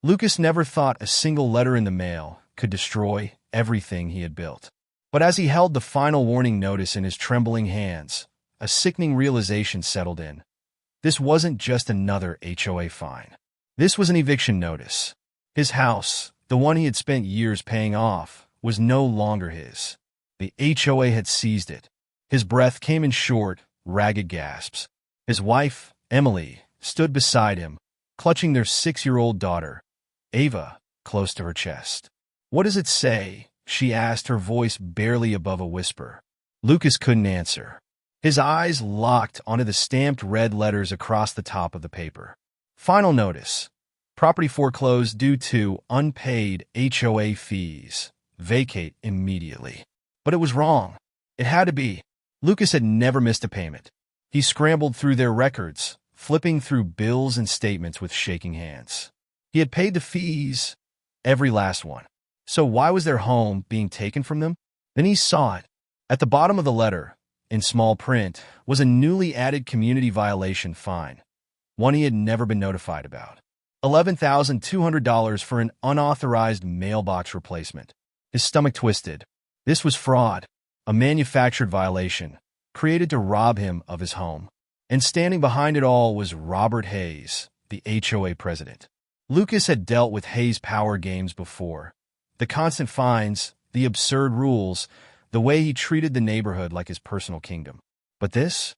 Lucas never thought a single letter in the mail could destroy everything he had built. But as he held the final warning notice in his trembling hands, a sickening realization settled in. This wasn't just another HOA fine. This was an eviction notice. His house, the one he had spent years paying off, was no longer his. The HOA had seized it. His breath came in short, ragged gasps. His wife, Emily, stood beside him, clutching their 6-year-old daughter, Ava, close to her chest. "What does it say?" she asked, her voice barely above a whisper. Lucas couldn't answer. His eyes locked onto the stamped red letters across the top of the paper. Final notice. Property foreclosed due to unpaid HOA fees. Vacate immediately. But it was wrong. It had to be. Lucas had never missed a payment. He scrambled through their records, flipping through bills and statements with shaking hands. He had paid the fees, every last one. So why was their home being taken from them? Then he saw it. At the bottom of the letter, in small print, was a newly added community violation fine, one he had never been notified about. $11,200 for an unauthorized mailbox replacement. His stomach twisted. This was fraud, a manufactured violation, created to rob him of his home. And standing behind it all was Robert Hayes, the HOA president. Lucas had dealt with Hayes' power games before. The constant fines, the absurd rules, the way he treated the neighborhood like his personal kingdom. But this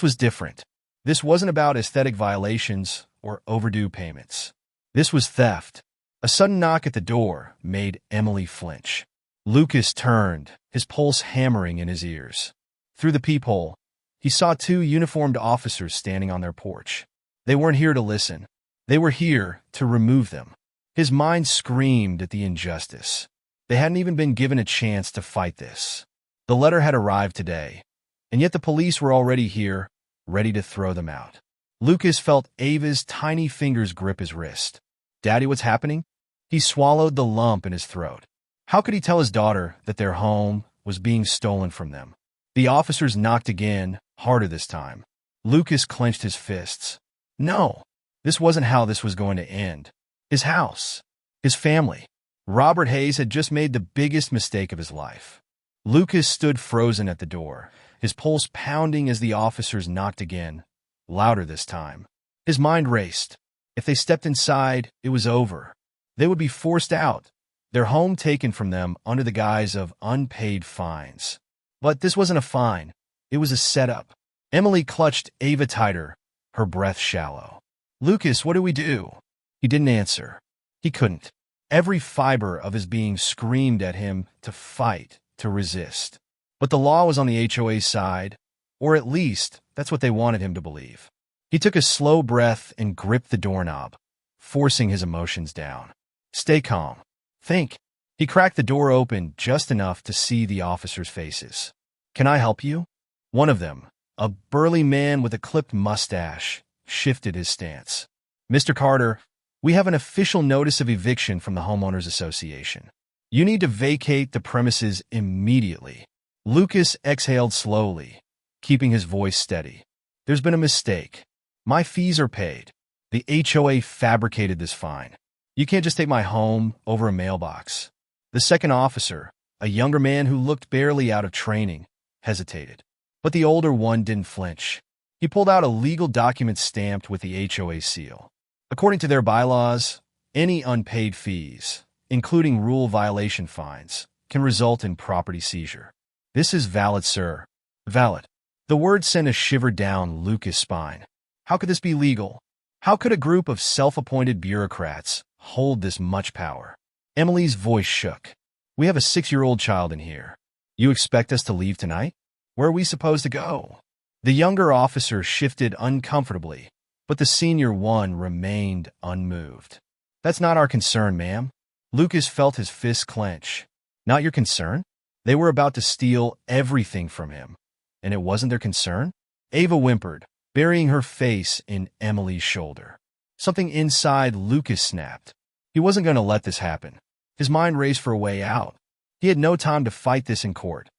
was different. This wasn't about aesthetic violations or overdue payments. This was theft. A sudden knock at the door made Emily flinch. Lucas turned, his pulse hammering in his ears. Through the peephole, he saw 2 uniformed officers standing on their porch. They weren't here to listen. They were here to remove them. His mind screamed at the injustice. They hadn't even been given a chance to fight this. The letter had arrived today, and yet the police were already here, ready to throw them out. Lucas felt Ava's tiny fingers grip his wrist. "Daddy, what's happening?" He swallowed the lump in his throat. How could he tell his daughter that their home was being stolen from them? The officers knocked again, harder this time. Lucas clenched his fists. No, this wasn't how this was going to end. His house, his family. Robert Hayes had just made the biggest mistake of his life. Lucas stood frozen at the door, his pulse pounding as the officers knocked again, louder this time. His mind raced. If they stepped inside, it was over. They would be forced out, their home taken from them under the guise of unpaid fines. But this wasn't a fine. It was a setup. Emily clutched Ava tighter, her breath shallow. "Lucas, what do we do?" He didn't answer. He couldn't. Every fiber of his being screamed at him to fight, to resist. But the law was on the HOA's side, or at least that's what they wanted him to believe. He took a slow breath and gripped the doorknob, forcing his emotions down. "Stay calm. Think." He cracked the door open just enough to see the officers' faces. "Can I help you?" One of them, a burly man with a clipped mustache, shifted his stance. "Mr. Carter, we have an official notice of eviction from the Homeowners Association. You need to vacate the premises immediately." Lucas exhaled slowly, keeping his voice steady. "There's been a mistake. My fees are paid. The HOA fabricated this fine. You can't just take my home over a mailbox." The second officer, a younger man who looked barely out of training, hesitated. But the older one didn't flinch. He pulled out a legal document stamped with the HOA seal. According to their bylaws, any unpaid fees, including rule violation fines, can result in property seizure. "This is valid, sir. Valid." The word sent a shiver down Lucas' spine. How could this be legal? How could a group of self-appointed bureaucrats hold this much power? Emily's voice shook. "We have a 6-year-old child in here. You expect us to leave tonight? Where are we supposed to go?" The younger officer shifted uncomfortably, but the senior one remained unmoved. "That's not our concern, ma'am." Lucas felt his fists clench. Not your concern? They were about to steal everything from him, and it wasn't their concern? Ava whimpered, burying her face in Emily's shoulder. Something inside Lucas snapped. He wasn't going to let this happen. His mind raced for a way out. He had no time to fight this in court.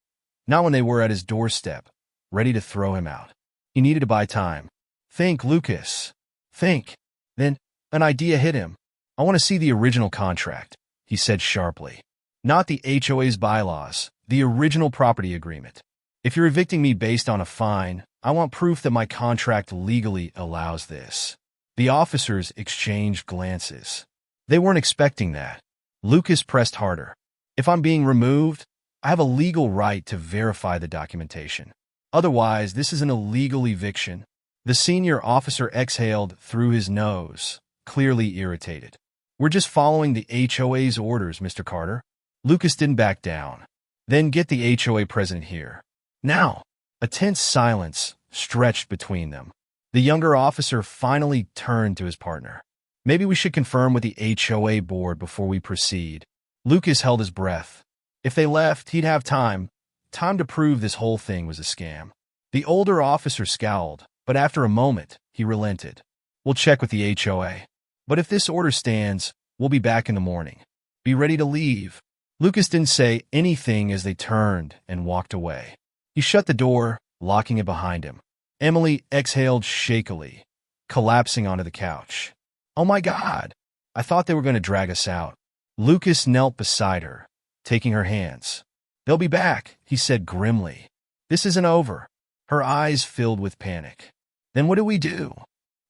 Not when they were at his doorstep, ready to throw him out. He needed to buy time. "Think, Lucas. Think." Then an idea hit him. I want to see the original contract, he said sharply. Not the HOA's bylaws, the original property agreement. If you're evicting me based on a fine, I want proof that my contract legally allows this. The officers exchanged glances. They weren't expecting that. Lucas pressed harder. If I'm being removed, I have a legal right to verify the documentation. Otherwise, this is an illegal eviction. The senior officer exhaled through his nose, clearly irritated. We're just following the HOA's orders, Mr. Carter. Lucas didn't back down. Then get the HOA president here. Now. A tense silence stretched between them. The younger officer finally turned to his partner. Maybe we should confirm with the HOA board before we proceed. Lucas held his breath. If they left, he'd have time to prove this whole thing was a scam. The older officer scowled, but after a moment, he relented. We'll check with the HOA. But if this order stands, we'll be back in the morning. Be ready to leave. Lucas didn't say anything as they turned and walked away. He shut the door, locking it behind him. Emily exhaled shakily, collapsing onto the couch. Oh my God! I thought they were going to drag us out. Lucas knelt beside her, taking her hands. They'll be back, he said grimly. This isn't over. Her eyes filled with panic. Then what do we do?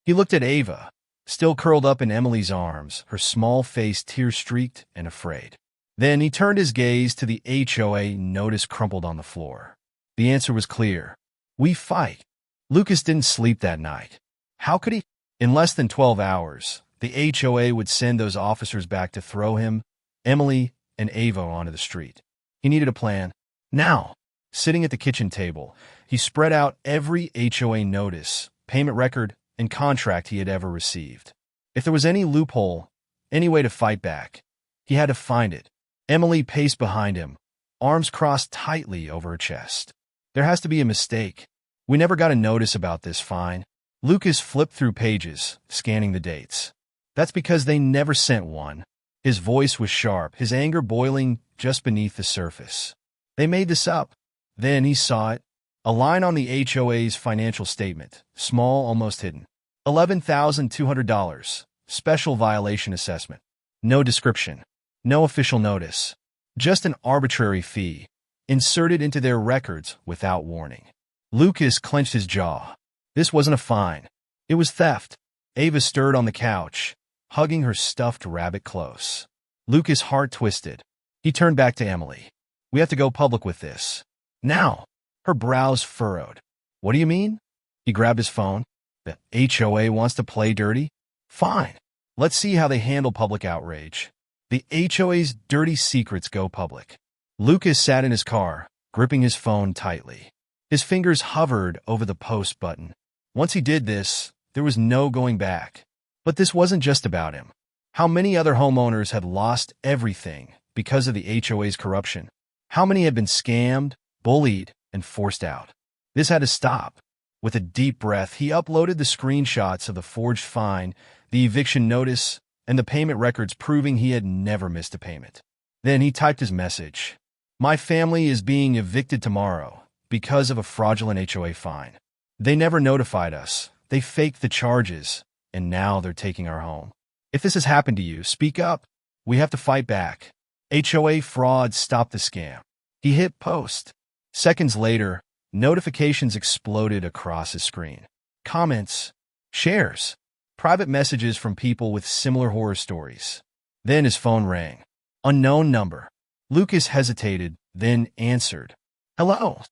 He looked at Ava, still curled up in Emily's arms, her small face tear-streaked and afraid. Then he turned his gaze to the HOA notice crumpled on the floor. The answer was clear. We fight. Lucas didn't sleep that night. How could he? In less than 12 hours, the HOA would send those officers back to throw him, Emily, and Ava onto the street. He needed a plan. Now, sitting at the kitchen table, he spread out every HOA notice, payment record, and contract he had ever received. If there was any loophole, any way to fight back, he had to find it. Emily paced behind him, arms crossed tightly over her chest. There has to be a mistake. We never got a notice about this fine. Lucas flipped through pages, scanning the dates. That's because they never sent one. His voice was sharp, his anger boiling just beneath the surface. They made this up. Then he saw it. A line on the HOA's financial statement, small, almost hidden. $11,200. Special violation assessment. No description. No official notice. Just an arbitrary fee, inserted into their records without warning. Lucas clenched his jaw. This wasn't a fine. It was theft. Ava stirred on the couch, hugging her stuffed rabbit close. Lucas' heart twisted. He turned back to Emily. We have to go public with this. Now. Her brows furrowed. What do you mean? He grabbed his phone. The HOA wants to play dirty? Fine. Let's see how they handle public outrage. The HOA's dirty secrets go public. Lucas sat in his car, gripping his phone tightly. His fingers hovered over the post button. Once he did this, there was no going back. But this wasn't just about him. How many other homeowners had lost everything because of the HOA's corruption? How many had been scammed, bullied, and forced out? This had to stop. With a deep breath, he uploaded the screenshots of the forged fine, the eviction notice, and the payment records proving he had never missed a payment. Then he typed his message. My family is being evicted tomorrow because of a fraudulent HOA fine. They never notified us. They faked the charges, and now they're taking our home. If this has happened to you, speak up. We have to fight back. HOA fraud stopped the scam. He hit post. Seconds later, notifications exploded across his screen. Comments, shares, private messages from people with similar horror stories. Then his phone rang. Unknown number. Lucas hesitated, then answered. Hello.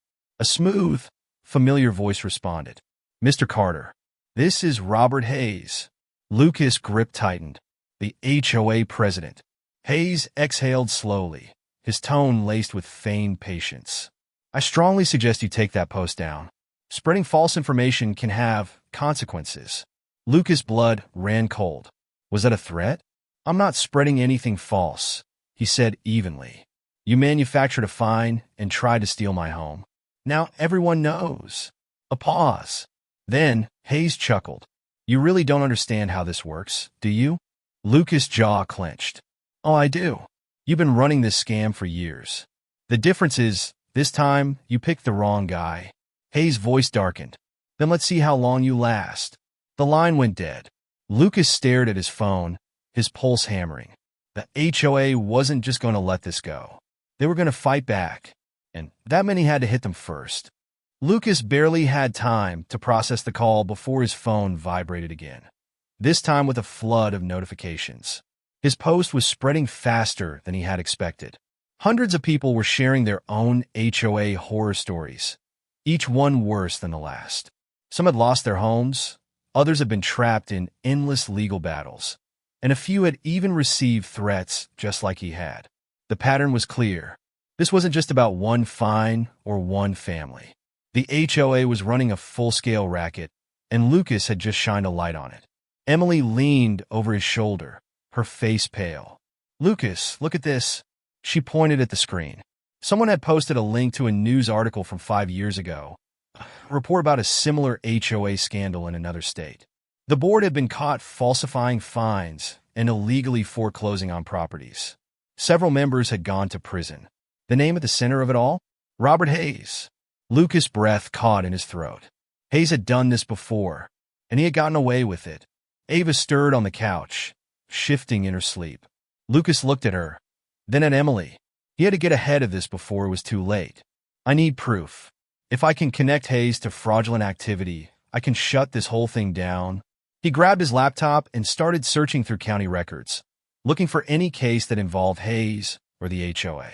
A smooth, familiar voice responded. Mr. Carter. This is Robert Hayes. Lucas' grip tightened. The HOA president. Hayes exhaled slowly, his tone laced with feigned patience. I strongly suggest you take that post down. Spreading false information can have consequences. Lucas' blood ran cold. Was that a threat? I'm not spreading anything false, he said evenly. You manufactured a fine and tried to steal my home. Now everyone knows. A pause. Then, Hayes chuckled. You really don't understand how this works, do you? Lucas' jaw clenched. Oh, I do. You've been running this scam for years. The difference is, this time, you picked the wrong guy. Hayes' voice darkened. Then let's see how long you last. The line went dead. Lucas stared at his phone, his pulse hammering. The HOA wasn't just going to let this go. They were going to fight back, and that meant he had to hit them first. Lucas barely had time to process the call before his phone vibrated again, this time with a flood of notifications. His post was spreading faster than he had expected. Hundreds of people were sharing their own HOA horror stories, each one worse than the last. Some had lost their homes, others had been trapped in endless legal battles, and a few had even received threats just like he had. The pattern was clear. This wasn't just about one fine or one family. The HOA was running a full-scale racket, and Lucas had just shined a light on it. Emily leaned over his shoulder, her face pale. "Lucas, look at this." She pointed at the screen. Someone had posted a link to a news article from 5 years ago, a report about a similar HOA scandal in another state. The board had been caught falsifying fines and illegally foreclosing on properties. Several members had gone to prison. The name at the center of it all? Robert Hayes. Lucas' breath caught in his throat. Hayes had done this before, and he had gotten away with it. Ava stirred on the couch, shifting in her sleep. Lucas looked at her, then at Emily. He had to get ahead of this before it was too late. "I need proof. If I can connect Hayes to fraudulent activity, I can shut this whole thing down." He grabbed his laptop and started searching through county records, looking for any case that involved Hayes or the HOA.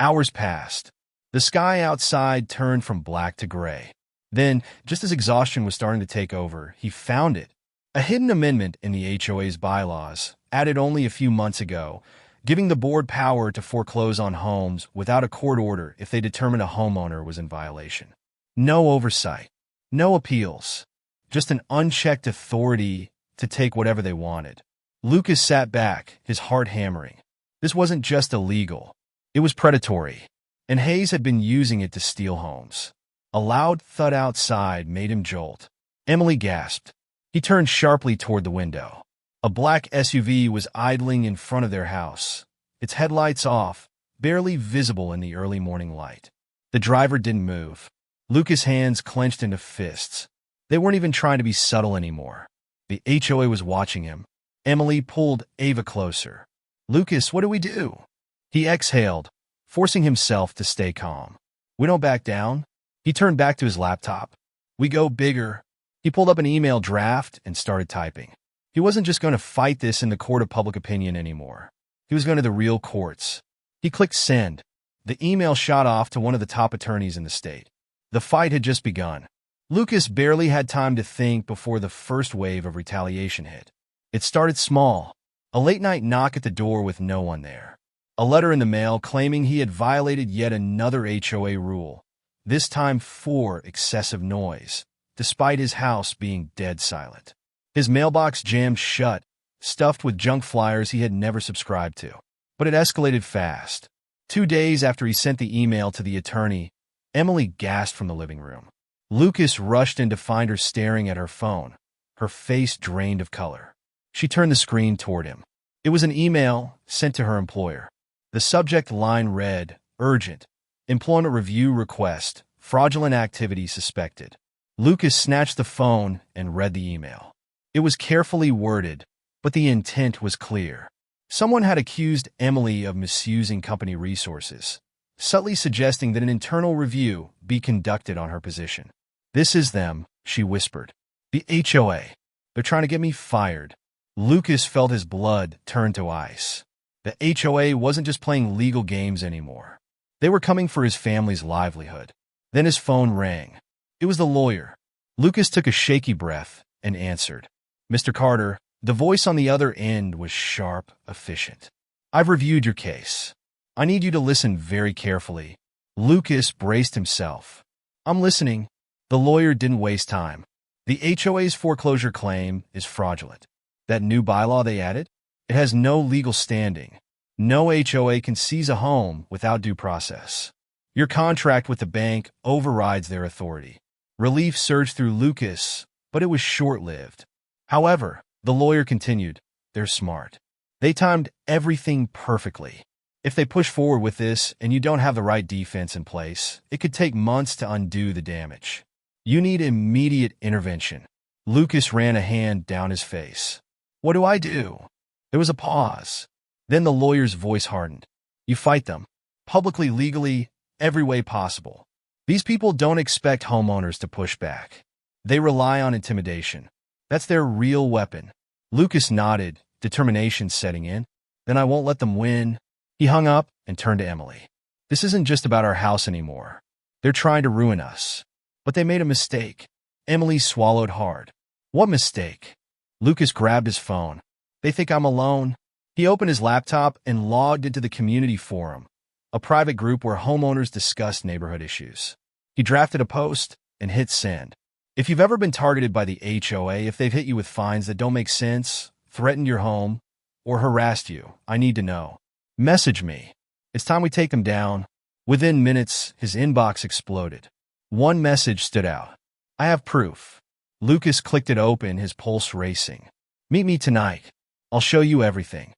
Hours passed. The sky outside turned from black to gray. Then, just as exhaustion was starting to take over, he found it. A hidden amendment in the HOA's bylaws, added only a few months ago, giving the board power to foreclose on homes without a court order if they determined a homeowner was in violation. No oversight, no appeals, just an unchecked authority to take whatever they wanted. Lucas sat back, his heart hammering. This wasn't just illegal. It was predatory, and Hayes had been using it to steal homes. A loud thud outside made him jolt. Emily gasped. He turned sharply toward the window. A black SUV was idling in front of their house, its headlights off, barely visible in the early morning light. The driver didn't move. Lucas' hands clenched into fists. They weren't even trying to be subtle anymore. The HOA was watching him. Emily pulled Ava closer. "Lucas, what do we do?" He exhaled, forcing himself to stay calm. "We don't back down." He turned back to his laptop. "We go bigger." He pulled up an email draft and started typing. He wasn't just going to fight this in the court of public opinion anymore. He was going to the real courts. He clicked send. The email shot off to one of the top attorneys in the state. The fight had just begun. Lucas barely had time to think before the first wave of retaliation hit. It started small. A late-night knock at the door with no one there. A letter in the mail claiming he had violated yet another HOA rule, this time for excessive noise, despite his house being dead silent. His mailbox jammed shut, stuffed with junk flyers he had never subscribed to. But it escalated fast. 2 days after he sent the email to the attorney, Emily gasped from the living room. Lucas rushed in to find her staring at her phone, her face drained of color. She turned the screen toward him. It was an email sent to her employer. The subject line read, "Urgent. Employment review request. Fraudulent activity suspected." Lucas snatched the phone and read the email. It was carefully worded, but the intent was clear. Someone had accused Emily of misusing company resources, subtly suggesting that an internal review be conducted on her position. "This is them," she whispered. "The HOA. They're trying to get me fired." Lucas felt his blood turn to ice. The HOA wasn't just playing legal games anymore. They were coming for his family's livelihood. Then his phone rang. It was the lawyer. Lucas took a shaky breath and answered. "Mr. Carter." The voice on the other end was sharp, efficient. "I've reviewed your case. I need you to listen very carefully." Lucas braced himself. "I'm listening." The lawyer didn't waste time. "The HOA's foreclosure claim is fraudulent. That new bylaw they added? It has no legal standing. No HOA can seize a home without due process. Your contract with the bank overrides their authority." Relief surged through Lucas, but it was short-lived. However, the lawyer continued, "They're smart. They timed everything perfectly. If they push forward with this and you don't have the right defense in place, it could take months to undo the damage. You need immediate intervention." Lucas ran a hand down his face. "What do I do?" There was a pause. Then the lawyer's voice hardened. You fight them. Publicly, legally, every way possible. These people don't expect homeowners to push back. They rely on intimidation. That's their real weapon. Lucas nodded, determination setting in. Then I won't let them win. He hung up and turned to Emily. This isn't just about our house anymore. They're trying to ruin us. But they made a mistake. Emily swallowed hard. What mistake? Lucas grabbed his phone. They think I'm alone. He opened his laptop and logged into the community forum, a private group where homeowners discuss neighborhood issues. He drafted a post and hit send. If you've ever been targeted by the HOA, if they've hit you with fines that don't make sense, threatened your home, or harassed you, I need to know. Message me. It's time we take them down. Within minutes, his inbox exploded. One message stood out. I have proof. Lucas clicked it open, his pulse racing. Meet me tonight. I'll show you everything.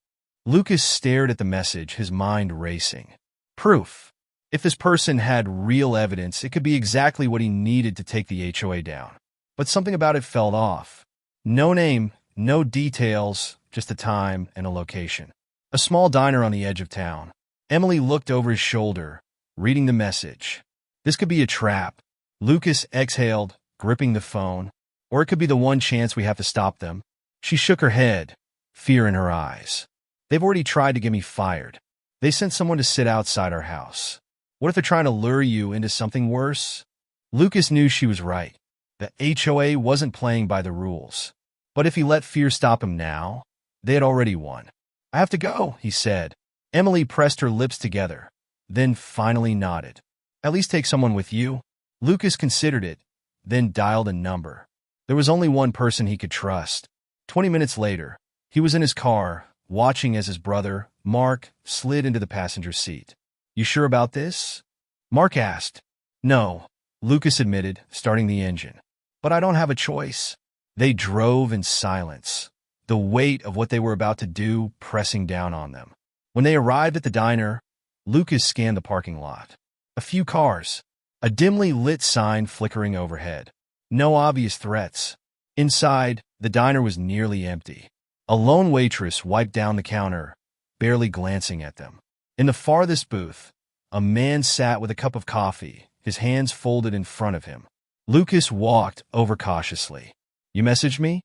Lucas stared at the message, his mind racing. Proof. If this person had real evidence, it could be exactly what he needed to take the HOA down. But something about it felt off. No name, no details, just a time and a location. A small diner on the edge of town. Emily looked over his shoulder, reading the message. This could be a trap. Lucas exhaled, gripping the phone. Or it could be the one chance we have to stop them. She shook her head, fear in her eyes. They've already tried to get me fired. They sent someone to sit outside our house. What if they're trying to lure you into something worse? Lucas knew she was right. The HOA wasn't playing by the rules. But if he let fear stop him now, they had already won. I have to go, he said. Emily pressed her lips together, then finally nodded. At least take someone with you. Lucas considered it, then dialed a number. There was only one person he could trust. 20 minutes later, he was in his car, watching as his brother, Mark, slid into the passenger seat. You sure about this? Mark asked. No, Lucas admitted, starting the engine. But I don't have a choice. They drove in silence, the weight of what they were about to do pressing down on them. When they arrived at the diner, Lucas scanned the parking lot. A few cars, a dimly lit sign flickering overhead. No obvious threats. Inside, the diner was nearly empty. A lone waitress wiped down the counter, barely glancing at them. In the farthest booth, a man sat with a cup of coffee, his hands folded in front of him. Lucas walked over cautiously. You messaged me?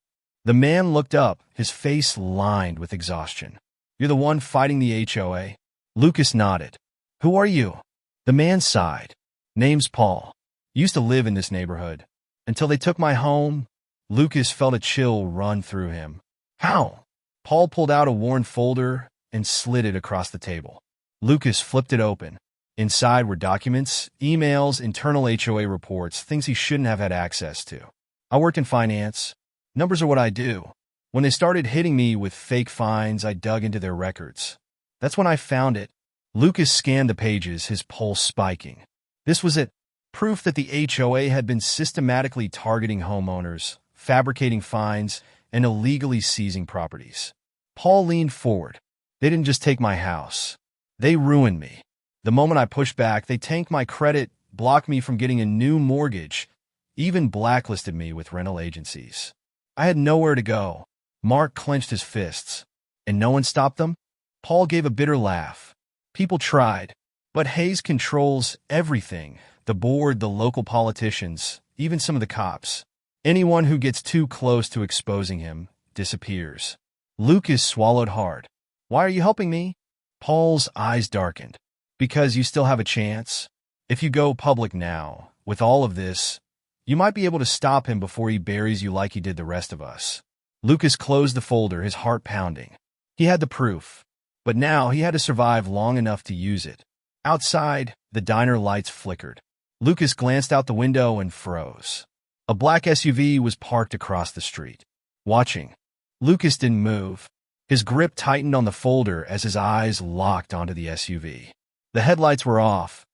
The man looked up, his face lined with exhaustion. You're the one fighting the HOA? Lucas nodded. Who are you? The man sighed. Name's Paul. Used to live in this neighborhood. Until they took my home, Lucas felt a chill run through him. How? Paul pulled out a worn folder and slid it across the table. Lucas flipped it open. Inside were documents, emails, internal HOA reports, things he shouldn't have had access to. I worked in finance. Numbers are what I do. When they started hitting me with fake fines, I dug into their records. That's when I found it. Lucas scanned the pages, his pulse spiking. This was it. Proof that the HOA had been systematically targeting homeowners, fabricating fines, and illegally seizing properties. Paul leaned forward. They didn't just take my house. They ruined me. The moment I pushed back, they tanked my credit, blocked me from getting a new mortgage, even blacklisted me with rental agencies. I had nowhere to go. Mark clenched his fists. And no one stopped them? Paul gave a bitter laugh. People tried, but Hayes controls everything. The board, the local politicians, even some of the cops. Anyone who gets too close to exposing him disappears. Lucas swallowed hard. Why are you helping me? Paul's eyes darkened. Because you still have a chance. If you go public now, with all of this, you might be able to stop him before he buries you like he did the rest of us. Lucas closed the folder, his heart pounding. He had the proof, but now he had to survive long enough to use it. Outside, the diner lights flickered. Lucas glanced out the window and froze. A black SUV was parked across the street. Watching. Lucas didn't move. His grip tightened on the folder as his eyes locked onto the SUV. The headlights were off,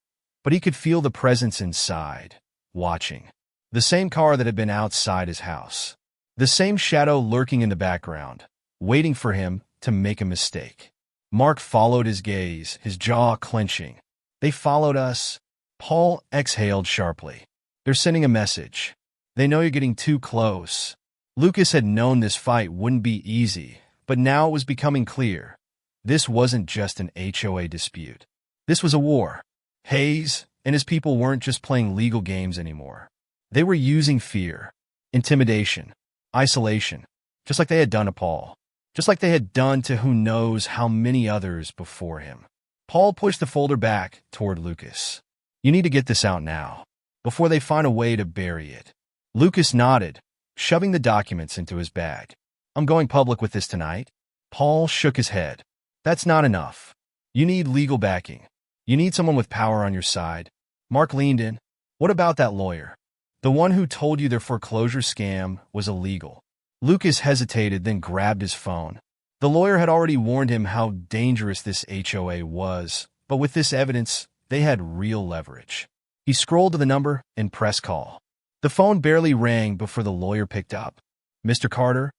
but he could feel the presence inside, watching. The same car that had been outside his house. The same shadow lurking in the background, waiting for him to make a mistake. Mark followed his gaze, his jaw clenching. They followed us. Paul exhaled sharply. They're sending a message. They know you're getting too close. Lucas had known this fight wouldn't be easy, But now it was becoming clear. This wasn't just an HOA dispute. This was a war. Hayes and his people weren't just playing legal games anymore. They were using fear, intimidation, isolation, just like they had done to Paul. Just like they had done to who knows how many others before him. Paul pushed the folder back toward Lucas. You need to get this out now, before they find a way to bury it. Lucas nodded, shoving the documents into his bag. I'm going public with this tonight. Paul shook his head. That's not enough. You need legal backing. You need someone with power on your side. Mark leaned in. What about that lawyer? The one who told you their foreclosure scam was illegal. Lucas hesitated, then grabbed his phone. The lawyer had already warned him how dangerous this HOA was, but with this evidence, they had real leverage. He scrolled to the number and pressed call. The phone barely rang before the lawyer picked up. Mr. Carter,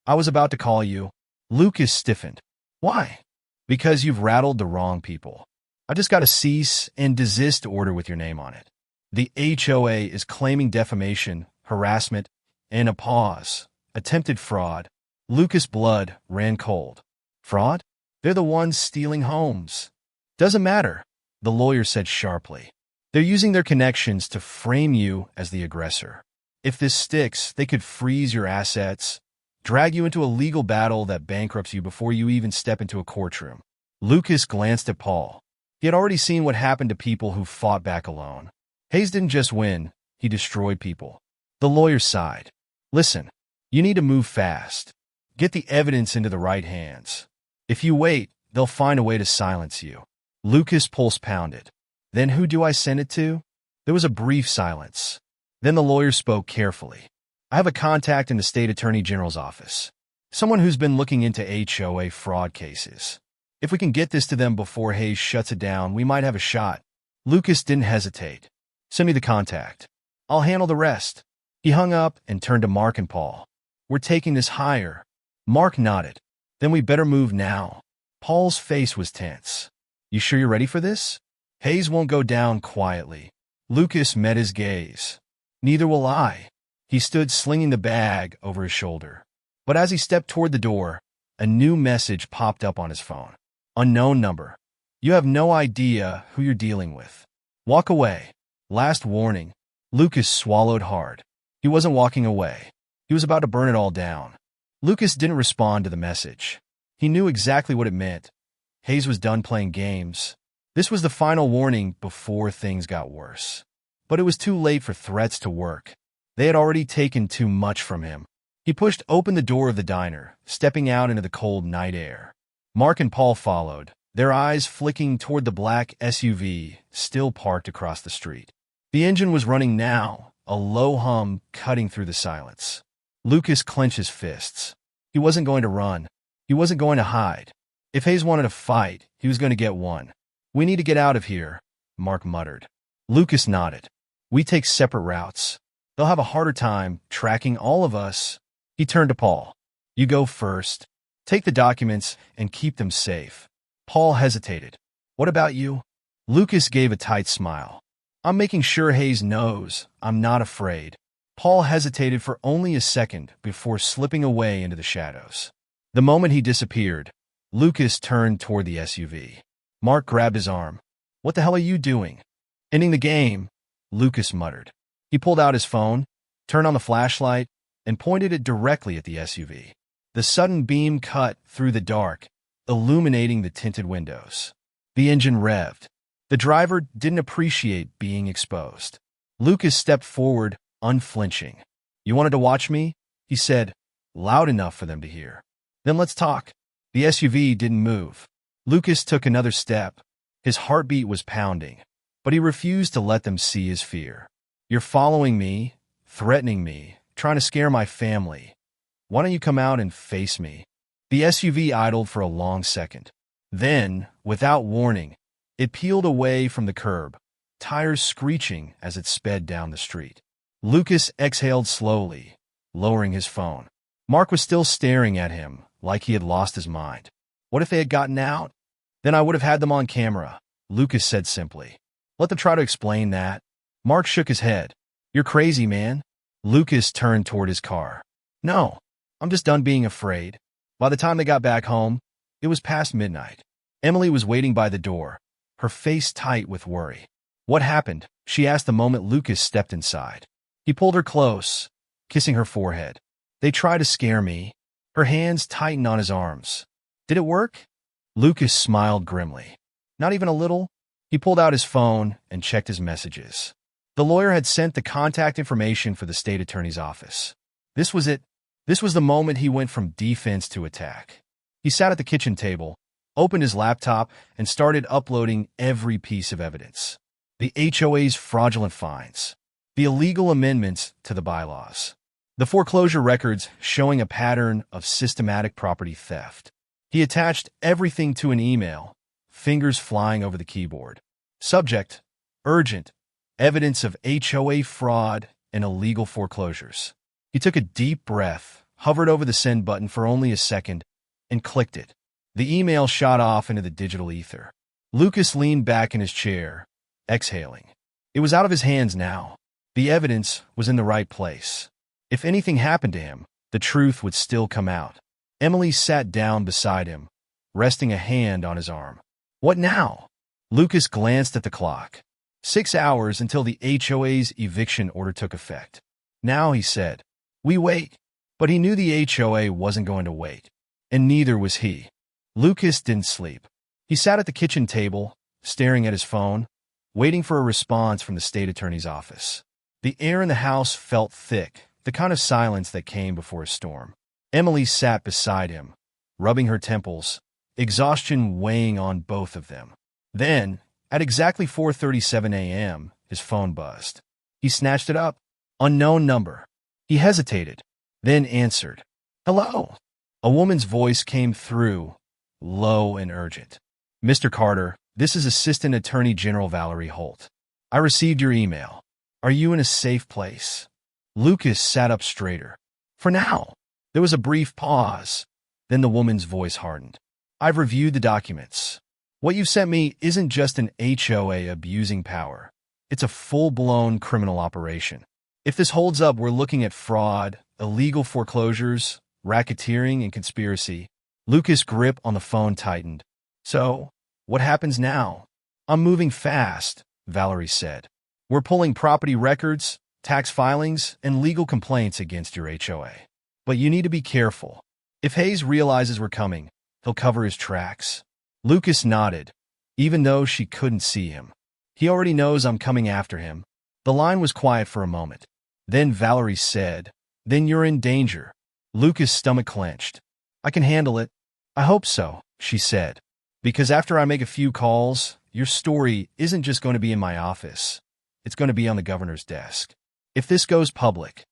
I was about to call you. Lucas stiffened. Why? Because you've rattled the wrong people. I just got a cease and desist order with your name on it. The HOA is claiming defamation, harassment, and a pause. Attempted fraud. Lucas' blood ran cold. Fraud? They're the ones stealing homes. Doesn't matter, the lawyer said sharply. They're using their connections to frame you as the aggressor. If this sticks, they could freeze your assets, drag you into a legal battle that bankrupts you before you even step into a courtroom. Lucas glanced at Paul. He had already seen what happened to people who fought back alone. Hayes didn't just win, he destroyed people. The lawyer sighed. Listen, you need to move fast. Get the evidence into the right hands. If you wait, they'll find a way to silence you. Lucas' pulse pounded. Then who do I send it to? There was a brief silence. Then the lawyer spoke carefully. I have a contact in the state attorney general's office. Someone who's been looking into HOA fraud cases. If we can get this to them before Hayes shuts it down, we might have a shot. Lucas didn't hesitate. Send me the contact. I'll handle the rest. He hung up and turned to Mark and Paul. We're taking this higher. Mark nodded. Then we better move now. Paul's face was tense. You sure you're ready for this? Hayes won't go down quietly. Lucas met his gaze. Neither will I. He stood slinging the bag over his shoulder. But as he stepped toward the door, a new message popped up on his phone. Unknown number. You have no idea who you're dealing with. Walk away. Last warning. Lucas swallowed hard. He wasn't walking away. He was about to burn it all down. Lucas didn't respond to the message. He knew exactly what it meant. Hayes was done playing games. This was the final warning before things got worse. But it was too late for threats to work. They had already taken too much from him. He pushed open the door of the diner, stepping out into the cold night air. Mark and Paul followed, their eyes flicking toward the black SUV still parked across the street. The engine was running now, a low hum cutting through the silence. Lucas clenched his fists. He wasn't going to run. He wasn't going to hide. If Hayes wanted to fight, he was going to get one. We need to get out of here, Mark muttered. Lucas nodded. We take separate routes. They'll have a harder time tracking all of us. He turned to Paul. You go first. Take the documents and keep them safe. Paul hesitated. What about you? Lucas gave a tight smile. I'm making sure Hayes knows I'm not afraid. Paul hesitated for only a second before slipping away into the shadows. The moment he disappeared, Lucas turned toward the SUV. Mark grabbed his arm. What the hell are you doing? Ending the game, Lucas muttered. He pulled out his phone, turned on the flashlight, and pointed it directly at the SUV. The sudden beam cut through the dark, illuminating the tinted windows. The engine revved. The driver didn't appreciate being exposed. Lucas stepped forward, unflinching. You wanted to watch me? He said, loud enough for them to hear. Then let's talk. The SUV didn't move. Lucas took another step. His heartbeat was pounding, but he refused to let them see his fear. You're following me, threatening me, trying to scare my family. Why don't you come out and face me? The SUV idled for a long second. Then, without warning, it peeled away from the curb, tires screeching as it sped down the street. Lucas exhaled slowly, lowering his phone. Mark was still staring at him like he had lost his mind. What if they had gotten out? Then I would have had them on camera, Lucas said simply. Let them try to explain that. Mark shook his head. You're crazy, man. Lucas turned toward his car. No, I'm just done being afraid. By the time they got back home, it was past midnight. Emily was waiting by the door, her face tight with worry. What happened? She asked the moment Lucas stepped inside. He pulled her close, kissing her forehead. They tried to scare me. Her hands tightened on his arms. Did it work? Lucas smiled grimly. Not even a little. He pulled out his phone and checked his messages. The lawyer had sent the contact information for the state attorney's office. This was it. This was the moment he went from defense to attack. He sat at the kitchen table, opened his laptop, and started uploading every piece of evidence. The HOA's fraudulent fines, the illegal amendments to the bylaws, the foreclosure records showing a pattern of systematic property theft. He attached everything to an email, fingers flying over the keyboard. Subject: urgent, evidence of HOA fraud and illegal foreclosures. He took a deep breath, hovered over the send button for only a second, and clicked it. The email shot off into the digital ether. Lucas leaned back in his chair, exhaling. It was out of his hands now. The evidence was in the right place. If anything happened to him, the truth would still come out. Emily sat down beside him, resting a hand on his arm. What now? Lucas glanced at the clock. 6 hours until the HOA's eviction order took effect. Now, he said, we wait. But he knew the HOA wasn't going to wait. And neither was he. Lucas didn't sleep. He sat at the kitchen table, staring at his phone, waiting for a response from the state attorney's office. The air in the house felt thick, the kind of silence that came before a storm. Emily sat beside him, rubbing her temples, exhaustion weighing on both of them. Then, at exactly 4:37 a.m., his phone buzzed. He snatched it up. Unknown number. He hesitated, then answered. Hello. A woman's voice came through, low and urgent. Mr. Carter, this is Assistant Attorney General Valerie Holt. I received your email. Are you in a safe place? Lucas sat up straighter. For now. There was a brief pause. Then the woman's voice hardened. I've reviewed the documents. What you've sent me isn't just an HOA abusing power. It's a full-blown criminal operation. If this holds up, we're looking at fraud, illegal foreclosures, racketeering, and conspiracy. Lucas' grip on the phone tightened. So, what happens now? I'm moving fast, Valerie said. We're pulling property records, tax filings, and legal complaints against your HOA. But you need to be careful. If Hayes realizes we're coming, he'll cover his tracks. Lucas nodded, even though she couldn't see him. He already knows I'm coming after him. The line was quiet for a moment. Then Valerie said, Then you're in danger. Lucas' stomach clenched. I can handle it. I hope so, she said. Because after I make a few calls, your story isn't just going to be in my office. It's going to be on the governor's desk. If this goes public,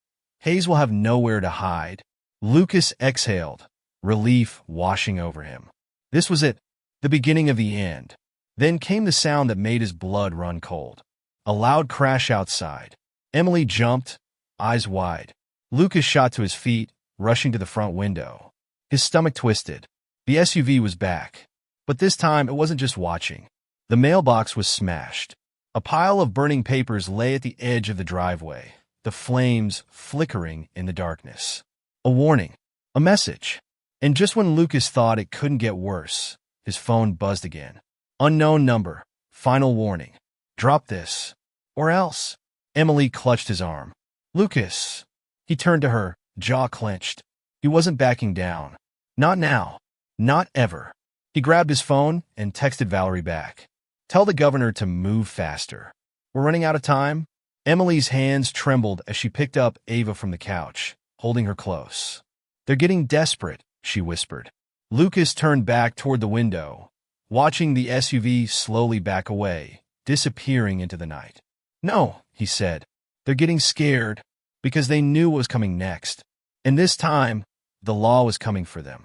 Hayes will have nowhere to hide. Lucas exhaled, relief washing over him. This was it, the beginning of the end. Then came the sound that made his blood run cold. A loud crash outside. Emily jumped, eyes wide. Lucas shot to his feet, rushing to the front window. His stomach twisted. The SUV was back. But this time it wasn't just watching. The mailbox was smashed. A pile of burning papers lay at the edge of the driveway, the flames flickering in the darkness. A warning. A message. And just when Lucas thought it couldn't get worse, his phone buzzed again. Unknown number. Final warning. Drop this. Or else. Emily clutched his arm. Lucas. He turned to her, jaw clenched. He wasn't backing down. Not now. Not ever. He grabbed his phone and texted Valerie back. Tell the governor to move faster. We're running out of time. Emily's hands trembled as she picked up Ava from the couch, holding her close. They're getting desperate, she whispered. Lucas turned back toward the window, watching the SUV slowly back away, disappearing into the night. No, he said. They're getting scared because they knew what was coming next. And this time, the law was coming for them.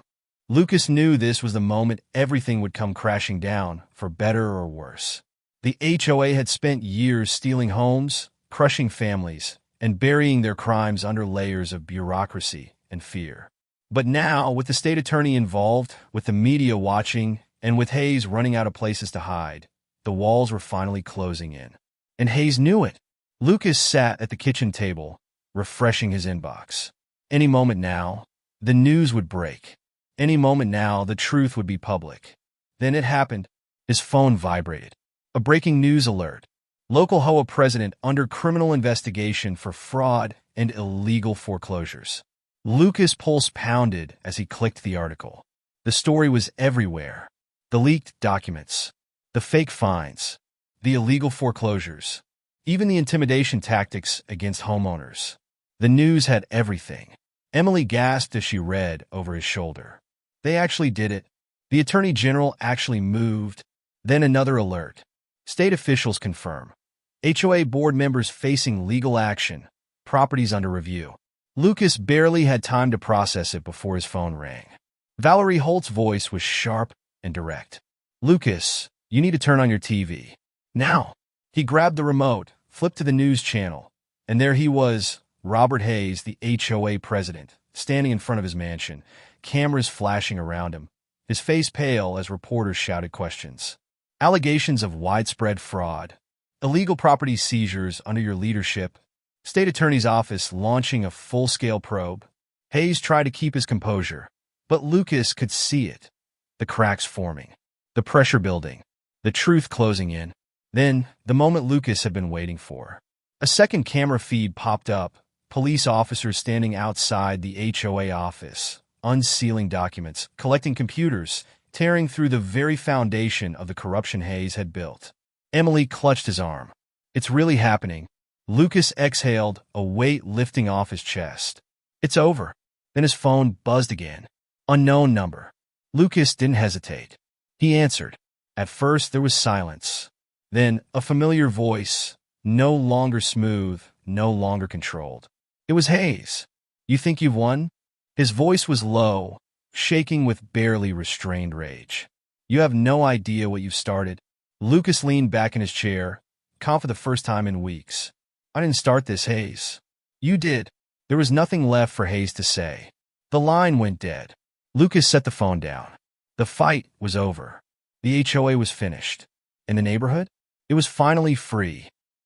Lucas knew this was the moment everything would come crashing down, for better or worse. The HOA had spent years stealing homes, crushing families, and burying their crimes under layers of bureaucracy and fear. But now, with the state attorney involved, with the media watching, and with Hayes running out of places to hide, the walls were finally closing in. And Hayes knew it. Lucas sat at the kitchen table, refreshing his inbox. Any moment now, the news would break. Any moment now, the truth would be public. Then it happened. His phone vibrated. A breaking news alert. Local HOA president under criminal investigation for fraud and illegal foreclosures. Lucas' pulse pounded as he clicked the article. The story was everywhere. The leaked documents, the fake fines, the illegal foreclosures, even the intimidation tactics against homeowners. The news had everything. Emily gasped as she read over his shoulder. They actually did it. The Attorney General actually moved. Then another alert. State officials confirm. HOA board members facing legal action. Properties under review. Lucas barely had time to process it before his phone rang. Valerie Holt's voice was sharp and direct. Lucas, you need to turn on your TV. Now. He grabbed the remote, flipped to the news channel, and there he was, Robert Hayes, the HOA president, standing in front of his mansion, cameras flashing around him, his face pale as reporters shouted questions. Allegations of widespread fraud, illegal property seizures under your leadership, state attorney's office launching a full-scale probe. Hayes tried to keep his composure, but Lucas could see it. The cracks forming, the pressure building, the truth closing in. Then, the moment Lucas had been waiting for. A second camera feed popped up, police officers standing outside the HOA office, unsealing documents, collecting computers, tearing through the very foundation of the corruption Hayes had built. Emily clutched his arm. It's really happening. Lucas exhaled, a weight lifting off his chest. It's over. Then his phone buzzed again. Unknown number. Lucas didn't hesitate. He answered. At first, there was silence. Then, a familiar voice, no longer smooth, no longer controlled. It was Hayes. You think you've won? His voice was low, shaking with barely restrained rage. You have no idea what you've started. Lucas leaned back in his chair, calm for the first time in weeks. I didn't start this, Hayes. You did. There was nothing left for Hayes to say. The line went dead. Lucas set the phone down. The fight was over. The HOA was finished. In the neighborhood? It was finally free.